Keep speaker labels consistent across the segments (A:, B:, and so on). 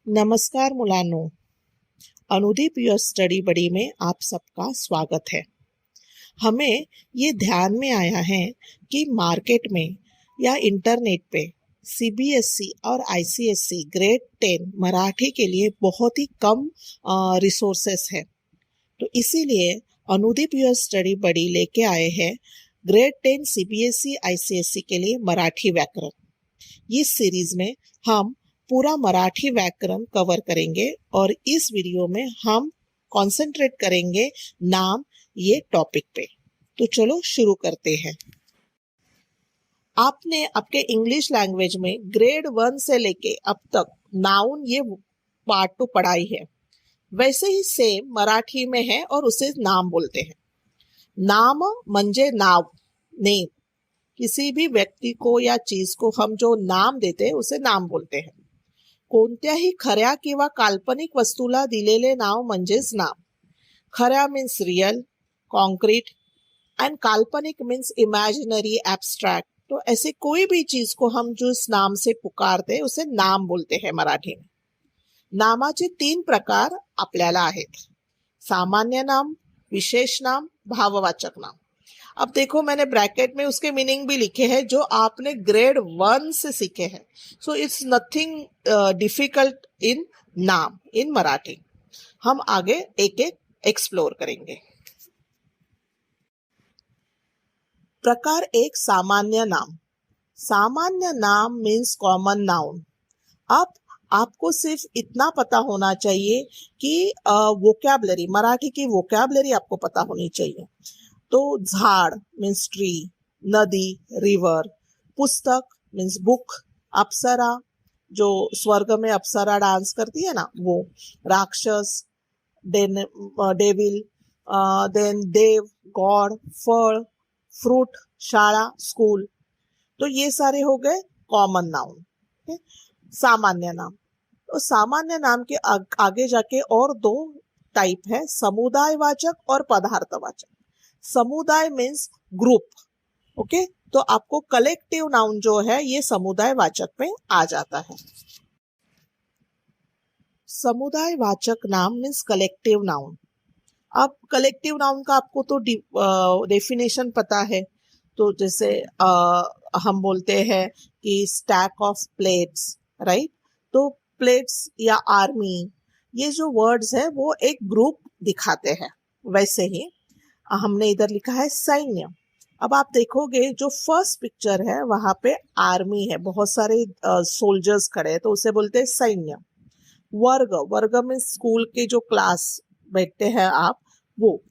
A: नमस्कार मुलांनो, Anudeep your study बडी में आप सबका स्वागत है। हमें ये ध्यान में आया है कि मार्केट में या इंटरनेट पे सीबीएसई और आईसीएसई ग्रेड 10 मराठी के लिए बहुत ही कम रिसोर्सेस है। तो इसीलिए अनुदीप योर स्टडी बडी लेके आए हैं ग्रेड 10 सीबीएसई आईसीएसई के लिए मराठी व्याकरण। इस सीरीज में हम पूरा मराठी व्याकरण कवर करेंगे और इस वीडियो में हम कंसंट्रेट करेंगे नाम ये टॉपिक पे। तो चलो शुरू करते हैं। आपने आपके इंग्लिश लैंग्वेज में ग्रेड 1 से लेके अब तक नाउन ये पार्ट तो पढ़ाई है, वैसे ही सेम मराठी में है और उसे नाम बोलते हैं। नाम म्हणजे नाव, नेम। किसी भी व्यक्ति को या चीज को हम जो नाम देते हैं उसे नाम बोलते हैं। कोणत्याही खऱ्या किंवा काल्पनिक वस्तूला दिलेले नाव म्हणजेच नाम। खऱ्या मीन्स रियल, कॉन्क्रीट एंड काल्पनिक मीन्स इमेजिनरी, एब्स्ट्रैक्ट। तो ऐसे कोई भी चीज को हम जो इस नाम से पुकारते हैं उसे नाम बोलते हैं मराठी में। नामाचे 3 प्रकार आपल्याला आहेत, सामान्य नाम, विशेष नाम, भाववाचक नाम। अब देखो मैंने ब्रैकेट में उसके मीनिंग भी लिखे हैं जो आपने ग्रेड 1 से सीखे हैं। So it's nothing difficult in नाम इन मराठी। हम आगे एक एक एक्सप्लोर करेंगे। प्रकार 1, सामान्य नाम। सामान्य नाम मीन्स कॉमन नाउन। अब आपको सिर्फ इतना पता होना चाहिए कि वोकैबुलरी, मराठी की वोकैबुलरी आपको पता होनी चाहिए। तो झाड़ मीन्स ट्री, नदी रिवर, पुस्तक मीन्स बुक, अप्सरा जो स्वर्ग में अप्सरा डांस करती है ना वो, राक्षस, डेविल, देन देव, गॉड, फल, फ्रूट, शाला, स्कूल। तो ये सारे हो गए कॉमन नाउन। सामान्य नाम। तो सामान्य नाम के आगे जाके और 2 टाइप है, समुदायवाचक और पदार्थवाचक। समुदाय मीन्स ग्रुप, ओके। तो आपको कलेक्टिव नाउन जो है ये समुदायवाचक में आ जाता है। समुदायवाचक नाम मीन्स कलेक्टिव नाउन। अब कलेक्टिव नाउन का आपको तो डेफिनेशन पता है। तो जैसे हम बोलते हैं कि स्टैक ऑफ प्लेट्स, राइट। तो प्लेट्स या आर्मी, ये जो वर्ड्स है वो एक ग्रुप दिखाते हैं। वैसे ही हमने इधर लिखा है सैन्य। अब आप देखोगे जो फर्स्ट पिक्चर है वहां पे आर्मी है, बहुत सारे सोल्जर्स खड़े हैं, तो उसे बोलते हैं सैन्य। वर्ग, वर्ग में स्कूल के जो क्लास बैठते हैं आप, वो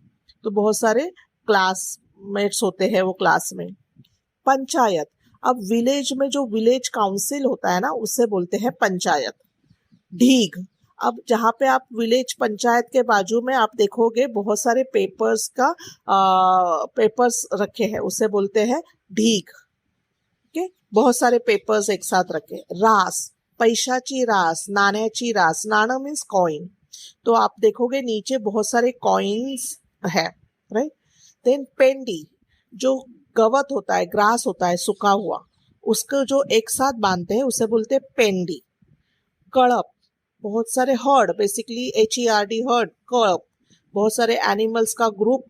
A: तो बहुत सारे क्लासमेट्स होते हैं वो क्लास में। पंचायत, अब विलेज में जो विलेज काउंसिल होता है ना उसे बोलते हैं पंचायत। ढीग, अब जहाँ पे आप विलेज पंचायत के बाजू में आप देखोगे बहुत सारे पेपर्स पेपर्स रखे हैं, उसे बोलते हैं ढीग। ओके, बहुत सारे पेपर्स एक साथ रखे। रास, पैशाची रास, नाण्याची रास। नाणं मीन्स कॉइन। तो आप देखोगे नीचे बहुत सारे कॉइन्स है, राइट। देन पेंडी, जो गवत होता है, ग्रास होता है सूखा हुआ, उसको जो एक साथ बांधते हैं उसे बोलते हैं पेंडी। कड़प, बहुत सारे हर्ड, बेसिकली HERD हर्ड, कड़प, बहुत सारे एनिमल्स का ग्रुप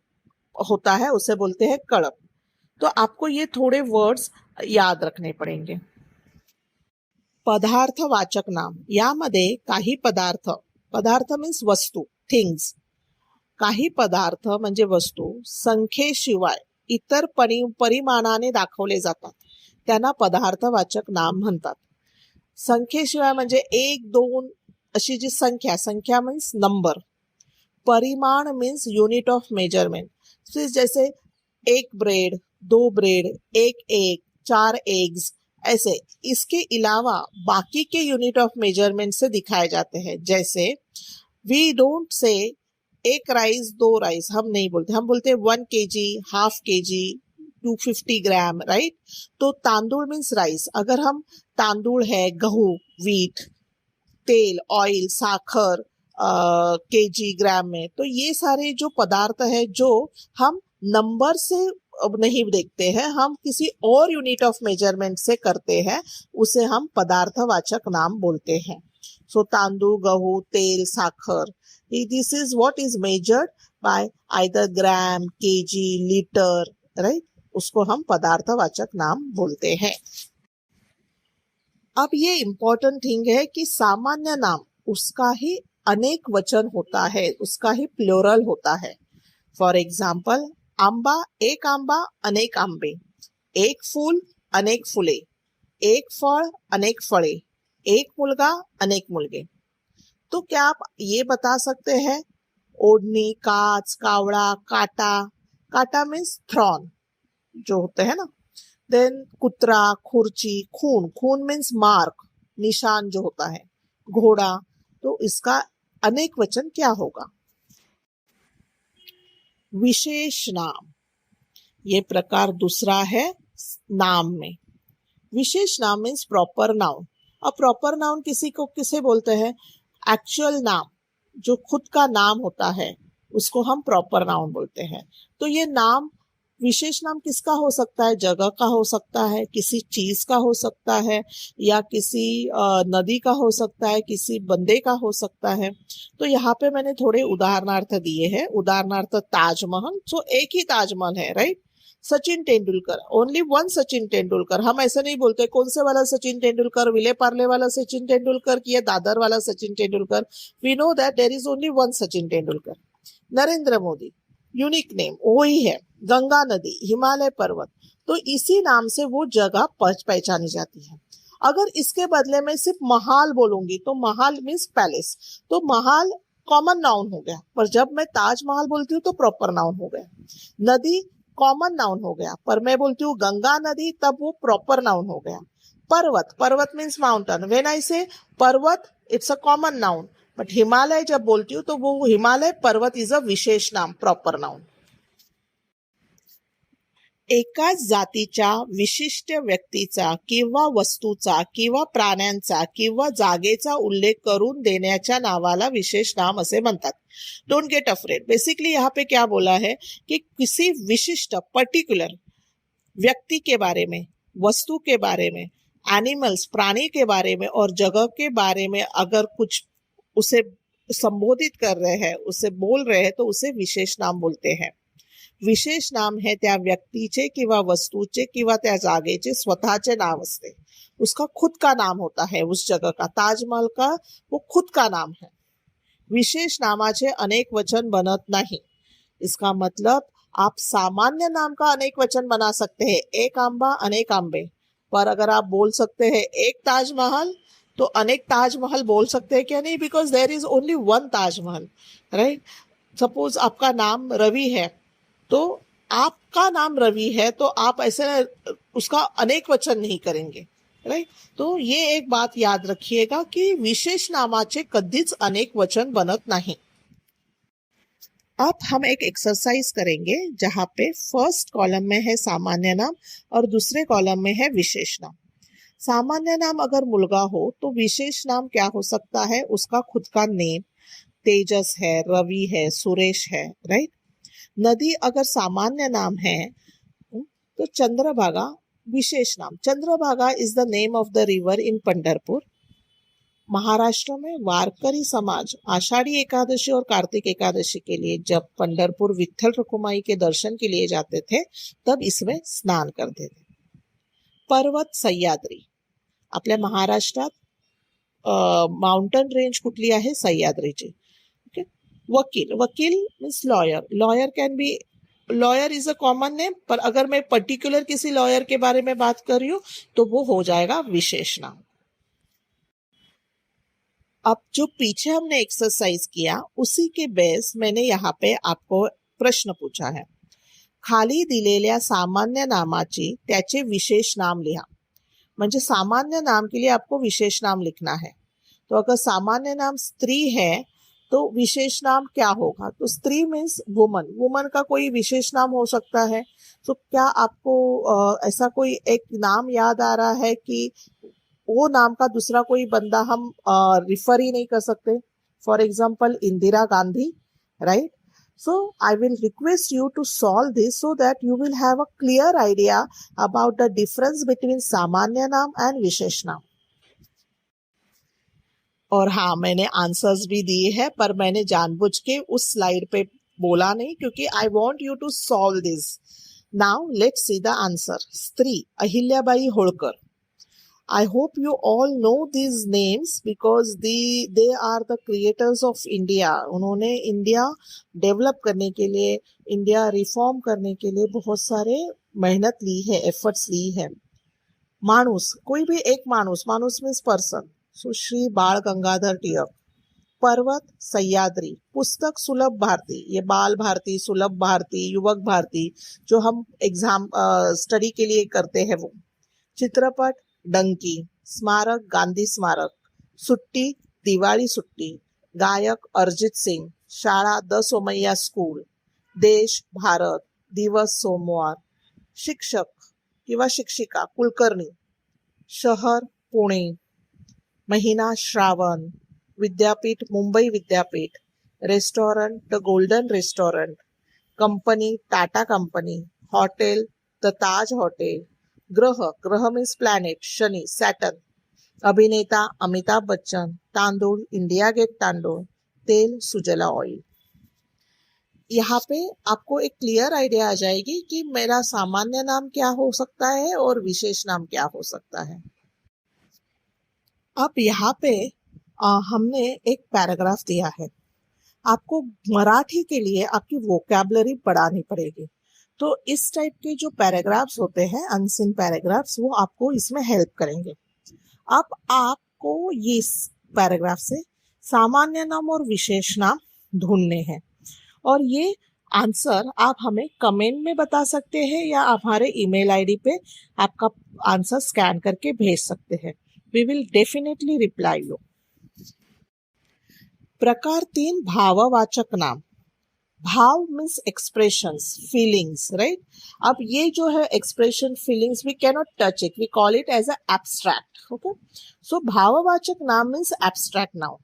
A: होता है उसे बोलते हैं कड़प। तो आपको ये थोड़े वर्ड्स याद रखने पड़ेंगे। पदार्थवाचक नाम, यामध्ये काही पदार्थ, पदार्थ मीन्स वस्तू, थिंग्स। काही पदार्थ म्हणजे वस्तू संख्येशिवाय इतर परिमाणाने दाखवले जातात, त्यांना पदार्थवाचक नाम म्हणतात। संख्येशिवाय म्हणजे 1, 2 अशी जी संख्या मीन्स नंबर। परिमाण मीन्स यूनिट ऑफ मेजरमेंट। जैसे 1 ब्रेड, 2 ब्रेड, 1 एग, 4 एग्स, ऐसे इसके अलावा बाकी के यूनिट ऑफ मेजरमेंट से दिखाए जाते हैं। जैसे we don't say 1 rice 2 rice, हम नहीं बोलते, हम बोलते 1 kg, हाफ kg, 250 ग्राम, राइट। तो तांदूळ मीन्स राइस, अगर हम तांदूळ है, गहू, वीट, तेल, ऑयल, साखर केजी, ग्राम में, तो ये सारे जो पदार्थ है जो हम नंबर से नहीं देखते हैं, हम किसी और यूनिट ऑफ मेजरमेंट से करते हैं, उसे हम पदार्थवाचक नाम बोलते हैं। सो तांदूळ, गहू, तेल, साखर, this is what is measured by either gram, KG, litre, right. उसको हम पदार्थवाचक नाम बोलते हैं. अब ये इम्पोर्टेंट थिंग है कि सामान्य नाम उसका ही अनेक वचन होता है, उसका ही प्लूरल होता है. फॉर एग्जाम्पल, आंबा, एक आंबा, अनेक आंबे. एक फूल, अनेक फुले. एक फळ, अनेक फळे. एक मुलगा, अनेक मुलगे. तो क्या आप ये बता सकते हैं, ओढ़नी, कांच, कावड़ा, काटा. काटा मीन्स थ्रॉन जो होते हैं ना. देन कुतरा, खुर्ची, खून. खून मीन्स मार्क, निशान जो होता है. घोड़ा. तो इसका अनेक वचन क्या होगा? विशेष नाम, ये प्रकार दूसरा है नाम में. विशेष नाम मीन्स प्रॉपर नाउन. अब प्रॉपर नाउन किसी को किसे बोलते हैं? एक्चुअल नाम जो खुद का नाम होता है उसको हम प्रॉपर नाउन बोलते हैं. तो ये नाम, विशेष नाम किसका हो सकता है? जगह का हो सकता है, किसी चीज का हो सकता है, या किसी नदी का हो सकता है, किसी बंदे का हो सकता है. तो यहाँ पे मैंने थोड़े उदाहरणार्थ दिए हैं. उदाहरणार्थ ताजमहल, सो एक ही ताजमहल है, right. Sachin Tendulkar, only one Sachin Tendulkar. हम ऐसे नहीं बोलते कौन से वाला सचिन तेंदुलकर, विले पार्ले वाला सचिन तेंदुलकर या दादर वाला Sachin Tendulkar. We know that there is only one Sachin Tendulkar. Narendra Modi, unique name वही है. गंगा नदी, हिमालय पर्वत. तो इसी नाम से वो जगह पहचानी जाती है. अगर इसके बदले में सिर्फ महाल बोलूंगी तो महाल मीन्स पैलेस, तो महाल कॉमन नाउन हो गया. पर जब मैं ताजमहल बोलती हूँ तो प्रॉपर नाउन हो गया. नदी कॉमन नाउन हो गया, पर मैं बोलती हूँ गंगा नदी, तब वो प्रॉपर नाउन हो गया. पर्वत, पर्वत मीन्स माउंटेन. व्हेन आई से पर्वत, it's a common noun. But Himalaya जब बोलती हूँ तो वो हिमालय पर्वत इज अ विशेष नाम, प्रॉपर नाउन. एकाच जातीच्या विशिष्ट व्यक्तीचा किंवा वस्तूचा किंवा प्राण्यांचा किंवा जागेचा उल्लेख करून देण्याच्या नावाला विशेष नाम असे म्हणतात. Don't get afraid. बेसिकली यहाँ पे क्या बोला है कि किसी विशिष्ट पर्टिकुलर व्यक्ति के बारे में, वस्तु के बारे में, एनिमल्स प्राणी के बारे में और जगह के बारे में अगर कुछ उसे संबोधित कर रहे हैं, उसे बोल रहे हैं, तो उसे विशेष नाम बोलते हैं. विशेष नाम हे त्या व्यक्तीचे किंवा वस्तूचे किंवा त्या जागेचे स्वतःचे नाव असते. उसका खुद का नाम होता है उस जगह का. ताजमहल का वो खुद का नाम है. विशेष नामाचे अनेक वचन बनत नहीं. इसका मतलब आप सामान्य नाम का अनेक वचन बना सकते हैं, एक आंबा, अनेक आंबे. पर अगर आप बोल सकते हैं एक ताजमहल, तो अनेक ताजमहल बोल सकते हैं क्या? नहीं, because there is only one Taj Mahal, right. Suppose आपका नाम रवि है, तो आपका नाम रवि है, तो आप ऐसे उसका अनेक वचन नहीं करेंगे, राइट. तो ये एक बात याद रखिएगा कि विशेष नामाचे कधीच अनेक वचन बनत नाही. अब हम एक एक्सरसाइज करेंगे जहाँ पे फर्स्ट कॉलम में है सामान्य नाम और दूसरे कॉलम में है विशेष नाम. सामान्य नाम अगर मुलगा हो तो विशेष नाम क्या हो सकता है? उसका खुद का नेम. तेजस है, रवि है, सुरेश है, राइट. नदी अगर सामान्य नाम है तो चंद्रभागा विशेष नाम. Chandrabhaga is the name of the river in Pandharpur. Maharashtra में वारकरी समाज आषाढ़ी एकादशी और कार्तिक एकादशी के लिए जब पंढरपुर विठ्ठल रुक्माई के दर्शन के लिए जाते थे, तब इसमें स्नान करते थे. पर्वत सह्याद्री. आपल्या महाराष्ट्रात माउंटन रेंज कुठली आहे? सह्याद्रीची. ओके. वकील, वकील means lawyer. Lawyer can be, lawyer is a common name, पर अगर मैं पर्टिकुलर किसी लॉयर के बारे में बात कर रही हूँ तो वो हो जाएगा विशेष नाम. अब जो पीछे हमने एक्सरसाइज किया उसी के बेस मैंने यहाँ पे आपको प्रश्न पूछा है. खाली दिलेल्या सामान्य नामाची त्याचे विशेष नाम लिहा. म्हणजे सामान्य नाम के लिए आपको विशेष नाम लिखना है. तो अगर सामान्य नाम स्त्री है तो विशेष नाम क्या होगा? तो स्त्री मीन्स वुमन. वुमन का कोई विशेष नाम हो सकता है. तो क्या आपको ऐसा कोई एक नाम याद आ रहा है कि वो नाम का दूसरा कोई बंदा हम रिफर ही नहीं कर सकते? For example Indira Gandhi, right. So I will request you to solve this so that you will have a clear idea about the difference between सामान्य नाम and विशेष नाम. और हाँ, मैंने आंसर्स भी दिए हैं, पर मैंने जानबूझ के उस स्लाइड पे बोला नहीं, क्योंकि I want you to solve this. Now let's see the answer. स्त्री Ahilyabai Holkar. I hope you all know these names because they are the creators of India. उन्होंने इंडिया डेवलप करने के लिए, इंडिया रिफॉर्म करने के लिए बहुत सारे मेहनत ली है, एफर्ट्स ली है. माणूस, कोई भी एक माणूस, माणूस मीन्स पर्सन. सुश्री बाळ गंगाधर टिळक. पर्वत सह्याद्री. पुस्तक सुलभ भारती. ये बाल भारती, सुलभ भारती, युवक भारती जो हम एग्जाम स्टडी के लिए करते हैं वो. चित्रपट डंकी. स्मारक गांधी स्मारक. सुट्टी दिवाळी सुट्टी. गायक अरिजित सिंग. शाळा द सोमय्या स्कूल. देश भारत. दिवस सोमवार. शिक्षक किंवा शिक्षिका कुलकर्णी. शहर पुणे. महिना श्रावण. विद्यापीठ मुंबई विद्यापीठ. Restaurant the golden restaurant. Company Tata company. Hotel the Taj hotel. ग्रह, ग्रह मीन्स प्लॅनेट, शनी सॅटर्न. अभिनेता अमिताभ बच्चन. तांदूळ इंडिया गेट तांदूळ. तेल सुजला ऑयल. यहाँ पे आपको एक क्लियर आइडिया आ जाएगी कि मेरा सामान्य नाम क्या हो सकता है और विशेष नाम क्या हो सकता है. अब यहाँ पे हमने एक पैराग्राफ दिया है. आपको मराठी के लिए आपकी वोकैबुलरी बढ़ानी पड़ेगी. तो इस टाइप के जो पैराग्राफ्स होते हैं, अनसीन पैराग्राफ्स, वो आपको इसमें हेल्प करेंगे. अब आपको ये पैराग्राफ से सामान्य नाम और विशेष नाम ढूंढने हैं, और ये आंसर आप हमें कमेंट में बता सकते हैं या हमारे ईमेल आईडी पे आपका आंसर स्कैन करके भेज सकते हैं. We will definitely reply you. प्रकार 3 भाववाचक नाम. भाव मीन्स एक्सप्रेशंस, फीलिंग्स, राइट. अब ये जो है expression, feelings, we cannot touch it, we call it as a abstract. Okay. So भाववाचक नाम मीन्स एब्स्ट्रॅक्ट नाउन.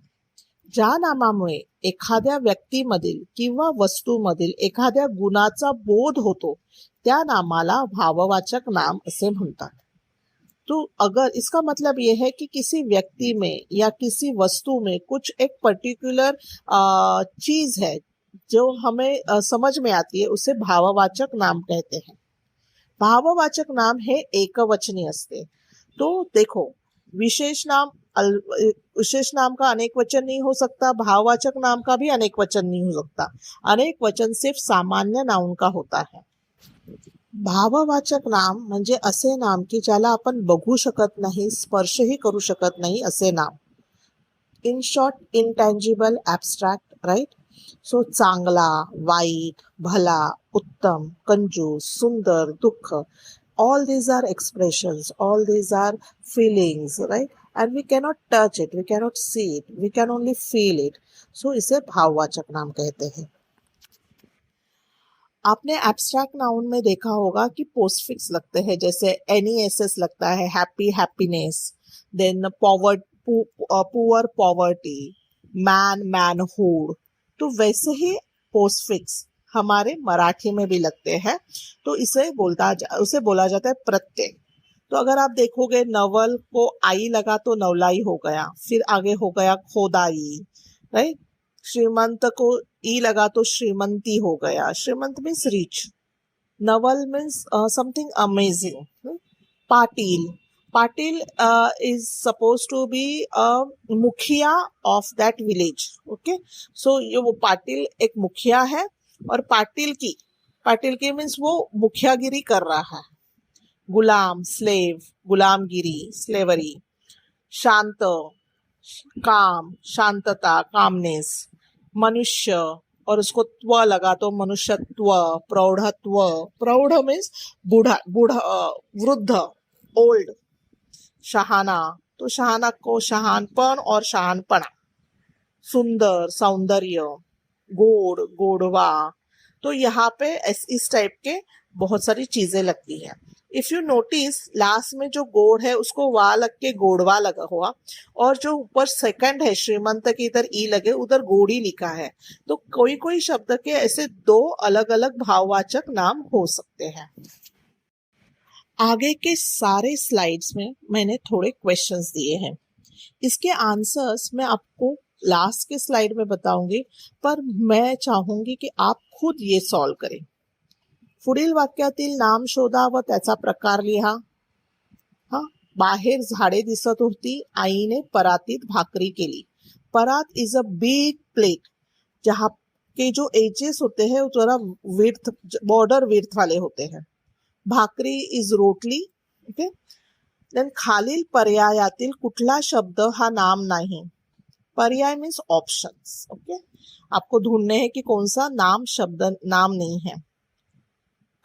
A: ज्या नामामुळे एखाद्या व्यक्तीमधील किंवा वस्तूमधील एखाद्या गुणाचा बोध होतो त्या नामाला भाववाचक नाम असे म्हणतात. तो अगर इसका मतलब ये है कि किसी व्यक्ति में या किसी वस्तु में कुछ एक पर्टिकुलर चीज है जो हमें समझ में आती है, उसे भाववाचक नाम कहते हैं. भाववाचक नाम हे एकवचनी असते. तो देखो, विशेष नाम का अनेक वचन नहीं हो सकता, भाववाचक नाम का भी अनेक वचन नहीं हो सकता. अनेक वचन सिर्फ सामान्य नाउन का होता है. भाववाचक नाम म्हणजे असे नाम की ज्याला आपण बघू शकत नाही, स्पर्शही करू शकत नाही असे नाम. In short, intangible, abstract, right. So चांगला, वाईट, भला, उत्तम, कंजूस, सुंदर, दुःख, all these are expressions, all these are feelings, right? And we cannot touch it, we cannot see it, we can only feel it. So इसे भाववाचक नाम कहते हैं. आपने एब्स्ट्रैक्ट नाउन में देखा होगा कि पोस्टफिक्स लगते हैं, जैसे NESS लगता है, happy happiness, then poor poverty, man manhood. तो वैसे ही पोस्टफिक्स हमारे मराठी में भी लगते हैं. तो उसे बोला जाता है प्रत्यय. तो अगर आप देखोगे, नवल को आई लगा तो नवलाई हो गया, फिर आगे हो गया खोदाई, राइट. श्रीमंत को ई लगा तो श्रीमंती हो गया. श्रीमंत मीन्स रिच. नवल means something amazing. Patil, Patil is supposed to be a मुखिया of that village. Okay, so ये वो पाटिल एक मुखिया है, और पाटिल की मीन्स वो मुखियागिरी कर रहा है. गुलाम, स्लेव, गुलामगिरी, स्लेवरी. शांत, काम, शांतता, कामनेस. मनुष्य, और उसको त्व लगा तो मनुष्यत्व, प्रौढ़त्व. प्रौढ़ मीन्स वृद्ध, ओल्ड. शहाना, तो शहाना को शहानपन और शहानपना. सुंदर, सौंदर्य. गोड, गोडवा. तो यहाँ पे इस टाइप के बहुत सारी चीजें लगती हैं. इफ यू नोटिस, लास्ट में जो गोड है उसको वा लग के गोडवा लगा हुआ, और जो ऊपर सेकंड है श्रीमंत के इधर ई लगे, उधर गोड़ी लिखा है. तो कोई कोई शब्द के ऐसे 2 अलग अलग भाववाचक नाम हो सकते हैं. आगे के सारे स्लाइड्स में मैंने थोड़े क्वेश्चंस दिए हैं. इसके आंसर्स मैं आपको लास्ट के स्लाइड में बताऊंगी, पर मैं चाहूंगी की आप खुद ये सॉल्व करें. पुढील वाक्यातील नाम शोधा व त्याचा प्रकार लिहा. हा, बाहेर झाडे दिसत होती, आईने परातीत भाकरी केली. परात इज अ बिग प्लेट जहाँ के जो एजेस होते हैं वो थोड़ा विड्थ, बॉर्डर विड्थ वाले होते हैं. भाकरी इज रोटली. ओके. देन खालील पर्यायातील कुठला शब्द हा नाम नाही. पर्याय मीन्स ऑप्शंस. ओके. आपको ढूंढने हैं कि कौन सा नाम शब्द नाम नहीं है.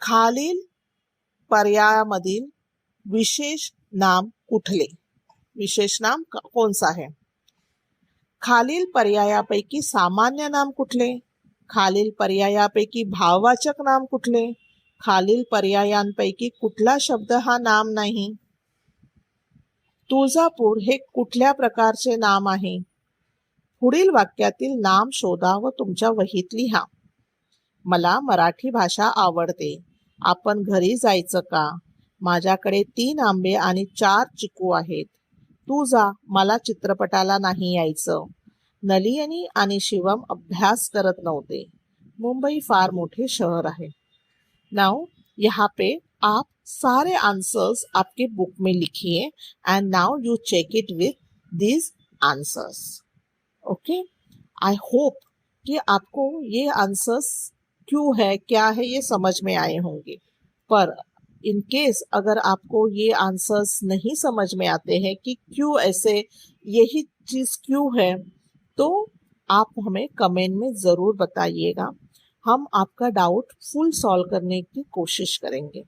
A: खालील पर्यायामधील विशेष नाम कुठले. विशेष नाम कौन सा है. खालील पर्यायापैकी सामान्य नाम कुठले. खालील पर्यायापैकी भाववाचक नाम कुठले. खालील पर्यायांपैकी कुठला शब्द हा नाम नाही. तुळजापूर हे कुठल्या प्रकारचे नाम आहे. पुढील वाक्यातील नाम शोधा व तुमच्या वहीत लिहा. मला मराठी भाषा आवडते. आपण घरी जायचं का. माझ्याकडे 3 आंबे आणि 4 चिकू आहेत. तू जा, मला चित्रपटाला नाही यायचं. नलिनी आणि शिवम अभ्यास करत नव्हते. मुंबई फार मोठे शहर है. नाउ यहाँ पे आप सारे आंसर्स आपके बुक में लिखिए and now you check it with these answers. Okay. I hope कि आपको ये आंसर्स क्यों है क्या है ये समझ में आए होंगे. पर इन केस अगर आपको ये आंसर्स नहीं समझ में आते हैं कि क्यों ऐसे, यही चीज क्यों है, तो आप हमें कमेंट में ज़रूर बताइएगा. हम आपका डाउट फुल सॉल्व करने की कोशिश करेंगे.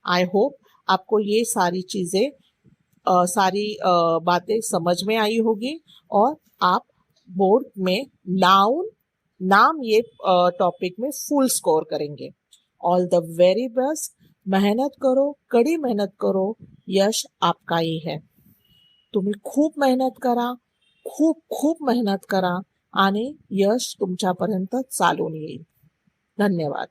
A: आई होप आपको ये सारी चीज़ें सारी बातें समझ में आई होगी और आप बोर्ड में नाम ये टॉपिक में फुल स्कोर करेंगे. All the very best. मेहनत करो, कड़ी मेहनत करो, यश आपका ही है. तुम्ही खूप मेहनत करा, खूप खूप मेहनत करा आणि यश तुमच्यापर्यंत चालून येईल. धन्यवाद.